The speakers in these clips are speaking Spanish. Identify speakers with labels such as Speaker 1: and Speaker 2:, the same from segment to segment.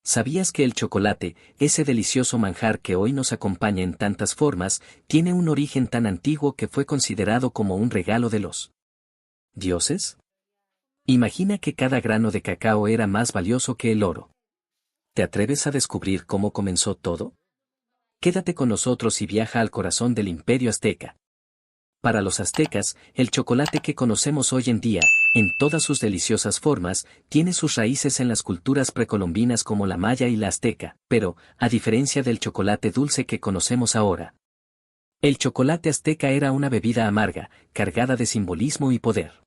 Speaker 1: ¿Sabías que el chocolate, ese delicioso manjar que hoy nos acompaña en tantas formas, tiene un origen tan antiguo que fue considerado como un regalo de los dioses? Imagina que cada grano de cacao era más valioso que el oro. ¿Te atreves a descubrir cómo comenzó todo? Quédate con nosotros y viaja al corazón del Imperio Azteca. Para los aztecas, el chocolate que conocemos hoy en día, en todas sus deliciosas formas, tiene sus raíces en las culturas precolombinas como la maya y la azteca, pero, a diferencia del chocolate dulce que conocemos ahora, el chocolate azteca era una bebida amarga, cargada de simbolismo y poder.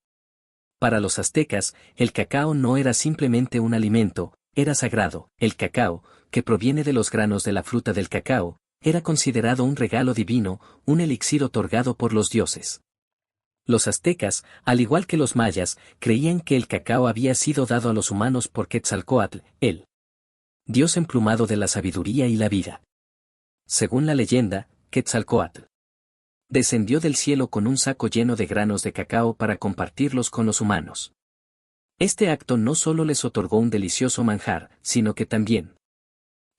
Speaker 1: Para los aztecas, el cacao no era simplemente un alimento, era sagrado. El cacao, que proviene de los granos de la fruta del cacao, era considerado un regalo divino, un elixir otorgado por los dioses. Los aztecas, al igual que los mayas, creían que el cacao había sido dado a los humanos por Quetzalcóatl, el dios emplumado de la sabiduría y la vida. Según la leyenda, Quetzalcóatl descendió del cielo con un saco lleno de granos de cacao para compartirlos con los humanos. Este acto no solo les otorgó un delicioso manjar, sino que también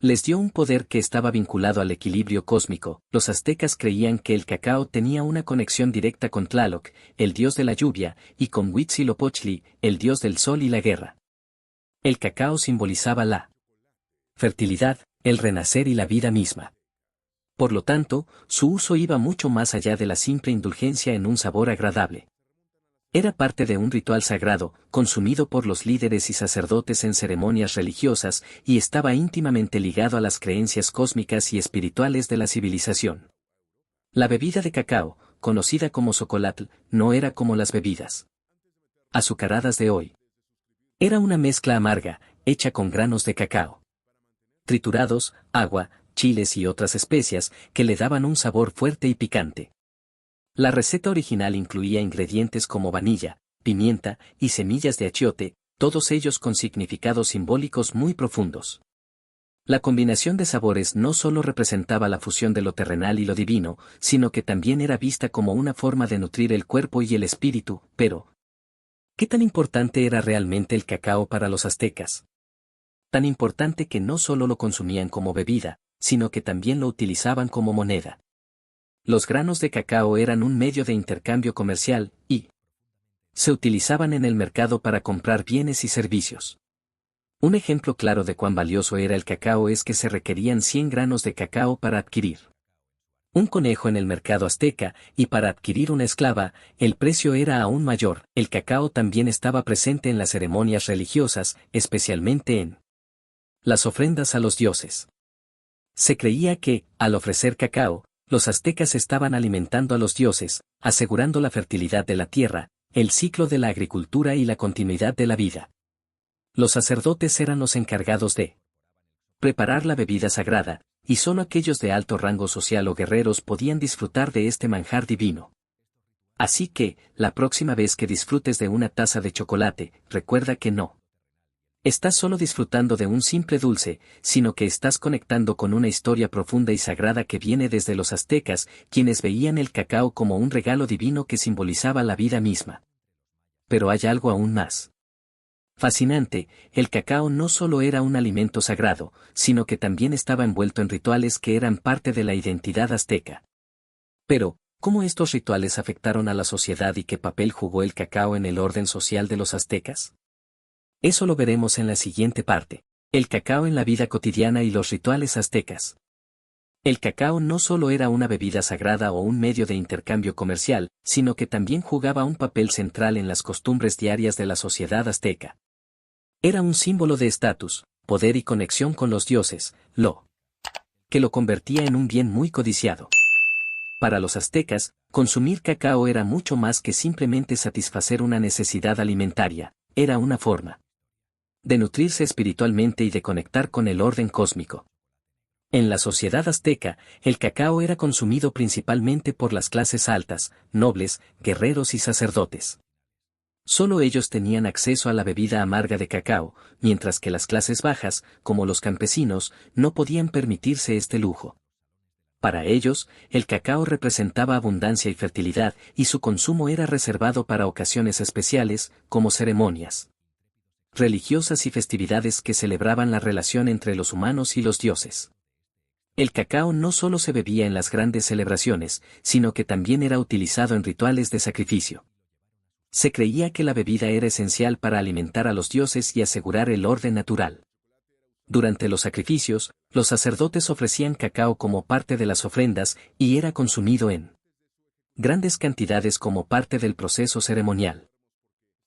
Speaker 1: les dio un poder que estaba vinculado al equilibrio cósmico. Los aztecas creían que el cacao tenía una conexión directa con Tlaloc, el dios de la lluvia, y con Huitzilopochtli, el dios del sol y la guerra. El cacao simbolizaba la fertilidad, el renacer y la vida misma. Por lo tanto, su uso iba mucho más allá de la simple indulgencia en un sabor agradable. Era parte de un ritual sagrado, consumido por los líderes y sacerdotes en ceremonias religiosas, y estaba íntimamente ligado a las creencias cósmicas y espirituales de la civilización. La bebida de cacao, conocida como xocolátl, no era como las bebidas azucaradas de hoy. Era una mezcla amarga, hecha con granos de cacao triturados, agua, chiles y otras especias, que le daban un sabor fuerte y picante. La receta original incluía ingredientes como vanilla, pimienta y semillas de achiote, todos ellos con significados simbólicos muy profundos. La combinación de sabores no solo representaba la fusión de lo terrenal y lo divino, sino que también era vista como una forma de nutrir el cuerpo y el espíritu. Pero, ¿qué tan importante era realmente el cacao para los aztecas? Tan importante que no solo lo consumían como bebida, sino que también lo utilizaban como moneda. Los granos de cacao eran un medio de intercambio comercial, y se utilizaban en el mercado para comprar bienes y servicios. Un ejemplo claro de cuán valioso era el cacao es que se requerían 100 granos de cacao para adquirir un conejo en el mercado azteca, y para adquirir una esclava, el precio era aún mayor. El cacao también estaba presente en las ceremonias religiosas, especialmente en las ofrendas a los dioses. Se creía que, al ofrecer cacao, los aztecas estaban alimentando a los dioses, asegurando la fertilidad de la tierra, el ciclo de la agricultura y la continuidad de la vida. Los sacerdotes eran los encargados de preparar la bebida sagrada, y solo aquellos de alto rango social o guerreros podían disfrutar de este manjar divino. Así que, la próxima vez que disfrutes de una taza de chocolate, recuerda que no estás solo disfrutando de un simple dulce, sino que estás conectando con una historia profunda y sagrada que viene desde los aztecas, quienes veían el cacao como un regalo divino que simbolizaba la vida misma. Pero hay algo aún más fascinante: el cacao no solo era un alimento sagrado, sino que también estaba envuelto en rituales que eran parte de la identidad azteca. Pero, ¿cómo estos rituales afectaron a la sociedad y qué papel jugó el cacao en el orden social de los aztecas? Eso lo veremos en la siguiente parte. El cacao en la vida cotidiana y los rituales aztecas. El cacao no solo era una bebida sagrada o un medio de intercambio comercial, sino que también jugaba un papel central en las costumbres diarias de la sociedad azteca. Era un símbolo de estatus, poder y conexión con los dioses, lo que lo convertía en un bien muy codiciado. Para los aztecas, consumir cacao era mucho más que simplemente satisfacer una necesidad alimentaria, era una forma de nutrirse espiritualmente y de conectar con el orden cósmico. En la sociedad azteca, el cacao era consumido principalmente por las clases altas, nobles, guerreros y sacerdotes. Solo ellos tenían acceso a la bebida amarga de cacao, mientras que las clases bajas, como los campesinos, no podían permitirse este lujo. Para ellos, el cacao representaba abundancia y fertilidad, y su consumo era reservado para ocasiones especiales, como ceremonias religiosas y festividades que celebraban la relación entre los humanos y los dioses. El cacao no solo se bebía en las grandes celebraciones, sino que también era utilizado en rituales de sacrificio. Se creía que la bebida era esencial para alimentar a los dioses y asegurar el orden natural. Durante los sacrificios, los sacerdotes ofrecían cacao como parte de las ofrendas y era consumido en grandes cantidades como parte del proceso ceremonial.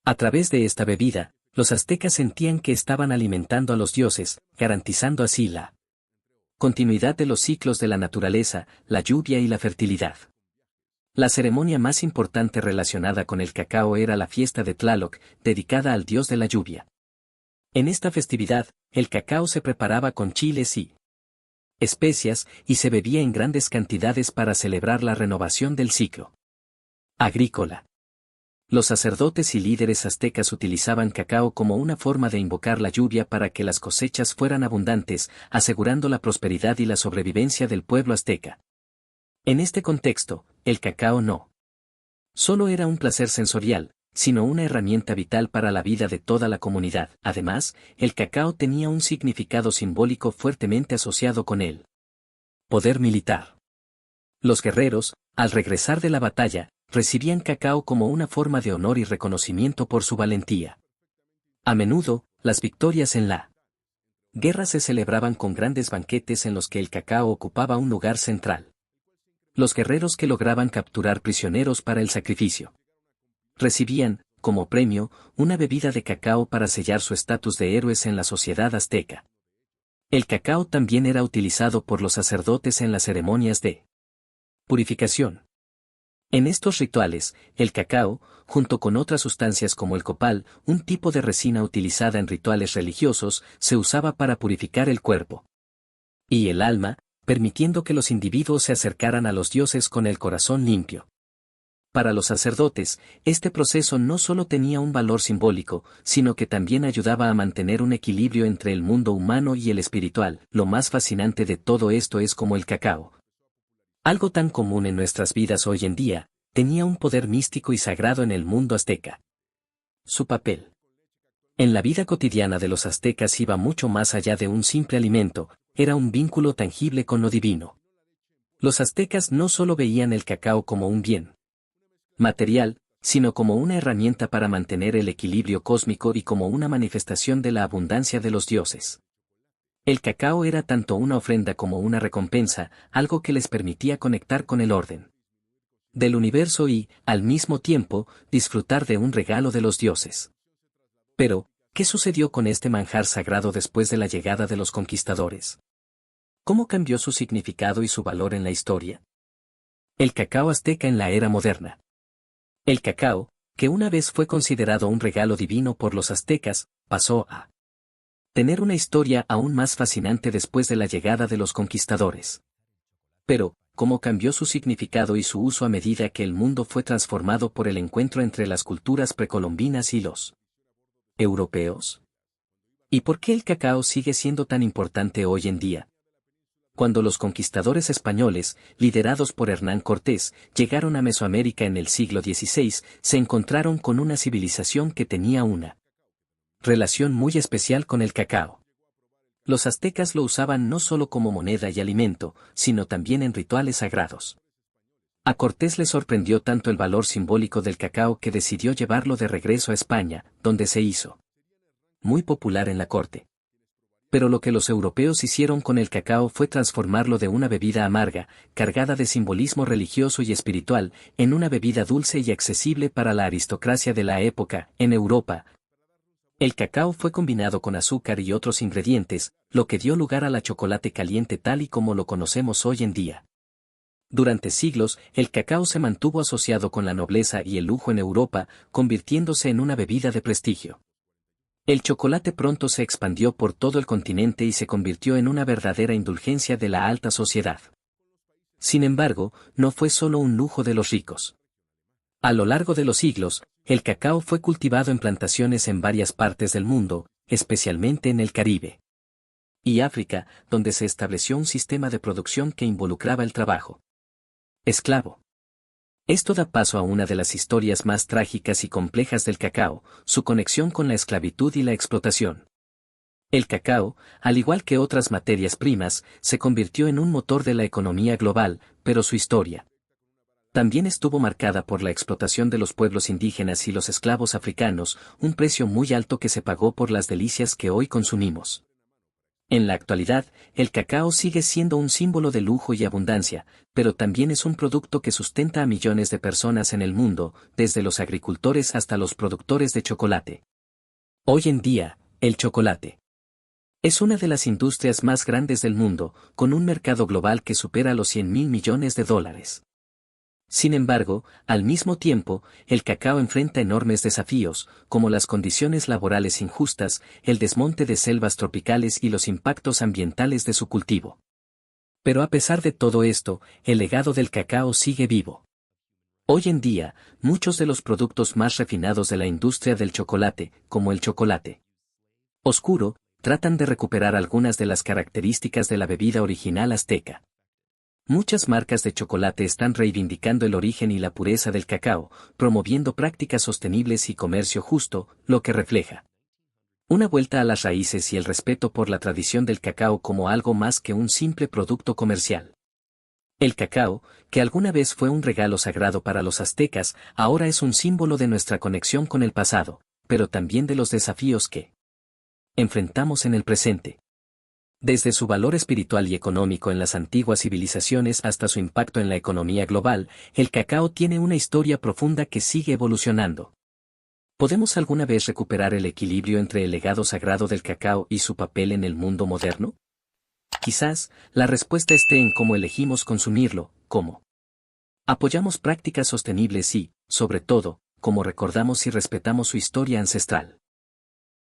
Speaker 1: A través de esta bebida, los aztecas sentían que estaban alimentando a los dioses, garantizando así la continuidad de los ciclos de la naturaleza, la lluvia y la fertilidad. La ceremonia más importante relacionada con el cacao era la fiesta de Tlaloc, dedicada al dios de la lluvia. En esta festividad, el cacao se preparaba con chiles y especias y se bebía en grandes cantidades para celebrar la renovación del ciclo agrícola. Los sacerdotes y líderes aztecas utilizaban cacao como una forma de invocar la lluvia para que las cosechas fueran abundantes, asegurando la prosperidad y la sobrevivencia del pueblo azteca. En este contexto, el cacao no solo era un placer sensorial, sino una herramienta vital para la vida de toda la comunidad. Además, el cacao tenía un significado simbólico fuertemente asociado con el poder militar. Los guerreros, al regresar de la batalla, recibían cacao como una forma de honor y reconocimiento por su valentía. A menudo, las victorias en la guerra se celebraban con grandes banquetes en los que el cacao ocupaba un lugar central. Los guerreros que lograban capturar prisioneros para el sacrificio recibían, como premio, una bebida de cacao para sellar su estatus de héroes en la sociedad azteca. El cacao también era utilizado por los sacerdotes en las ceremonias de purificación. En estos rituales, el cacao, junto con otras sustancias como el copal, un tipo de resina utilizada en rituales religiosos, se usaba para purificar el cuerpo y el alma, permitiendo que los individuos se acercaran a los dioses con el corazón limpio. Para los sacerdotes, este proceso no solo tenía un valor simbólico, sino que también ayudaba a mantener un equilibrio entre el mundo humano y el espiritual. Lo más fascinante de todo esto es cómo el cacao, algo tan común en nuestras vidas hoy en día, tenía un poder místico y sagrado en el mundo azteca. Su papel en la vida cotidiana de los aztecas iba mucho más allá de un simple alimento, era un vínculo tangible con lo divino. Los aztecas no solo veían el cacao como un bien material, sino como una herramienta para mantener el equilibrio cósmico y como una manifestación de la abundancia de los dioses. El cacao era tanto una ofrenda como una recompensa, algo que les permitía conectar con el orden del universo y, al mismo tiempo, disfrutar de un regalo de los dioses. Pero, ¿qué sucedió con este manjar sagrado después de la llegada de los conquistadores? ¿Cómo cambió su significado y su valor en la historia? El cacao azteca en la era moderna. El cacao, que una vez fue considerado un regalo divino por los aztecas, pasó a tener una historia aún más fascinante después de la llegada de los conquistadores. Pero, ¿cómo cambió su significado y su uso a medida que el mundo fue transformado por el encuentro entre las culturas precolombinas y los europeos? ¿Y por qué el cacao sigue siendo tan importante hoy en día? Cuando los conquistadores españoles, liderados por Hernán Cortés, llegaron a Mesoamérica en el siglo XVI, se encontraron con una civilización que tenía una relación muy especial con el cacao. Los aztecas lo usaban no solo como moneda y alimento, sino también en rituales sagrados. A Cortés le sorprendió tanto el valor simbólico del cacao que decidió llevarlo de regreso a España, donde se hizo muy popular en la corte. Pero lo que los europeos hicieron con el cacao fue transformarlo de una bebida amarga, cargada de simbolismo religioso y espiritual, en una bebida dulce y accesible para la aristocracia de la época. En Europa, el cacao fue combinado con azúcar y otros ingredientes, lo que dio lugar a la chocolate caliente tal y como lo conocemos hoy en día. Durante siglos, el cacao se mantuvo asociado con la nobleza y el lujo en Europa, convirtiéndose en una bebida de prestigio. El chocolate pronto se expandió por todo el continente y se convirtió en una verdadera indulgencia de la alta sociedad. Sin embargo, no fue solo un lujo de los ricos. A lo largo de los siglos, el cacao fue cultivado en plantaciones en varias partes del mundo, especialmente en el Caribe y África, donde se estableció un sistema de producción que involucraba el trabajo esclavo. Esto da paso a una de las historias más trágicas y complejas del cacao, su conexión con la esclavitud y la explotación. El cacao, al igual que otras materias primas, se convirtió en un motor de la economía global, pero su historia también estuvo marcada por la explotación de los pueblos indígenas y los esclavos africanos, un precio muy alto que se pagó por las delicias que hoy consumimos. En la actualidad, el cacao sigue siendo un símbolo de lujo y abundancia, pero también es un producto que sustenta a millones de personas en el mundo, desde los agricultores hasta los productores de chocolate. Hoy en día, el chocolate es una de las industrias más grandes del mundo, con un mercado global que supera los 100.000 millones de dólares. Sin embargo, al mismo tiempo, el cacao enfrenta enormes desafíos, como las condiciones laborales injustas, el desmonte de selvas tropicales y los impactos ambientales de su cultivo. Pero a pesar de todo esto, el legado del cacao sigue vivo. Hoy en día, muchos de los productos más refinados de la industria del chocolate, como el chocolate oscuro, tratan de recuperar algunas de las características de la bebida original azteca. Muchas marcas de chocolate están reivindicando el origen y la pureza del cacao, promoviendo prácticas sostenibles y comercio justo, lo que refleja una vuelta a las raíces y el respeto por la tradición del cacao como algo más que un simple producto comercial. El cacao, que alguna vez fue un regalo sagrado para los aztecas, ahora es un símbolo de nuestra conexión con el pasado, pero también de los desafíos que enfrentamos en el presente. Desde su valor espiritual y económico en las antiguas civilizaciones hasta su impacto en la economía global, el cacao tiene una historia profunda que sigue evolucionando. ¿Podemos alguna vez recuperar el equilibrio entre el legado sagrado del cacao y su papel en el mundo moderno? Quizás, la respuesta esté en cómo elegimos consumirlo, cómo apoyamos prácticas sostenibles y, sobre todo, cómo recordamos y respetamos su historia ancestral.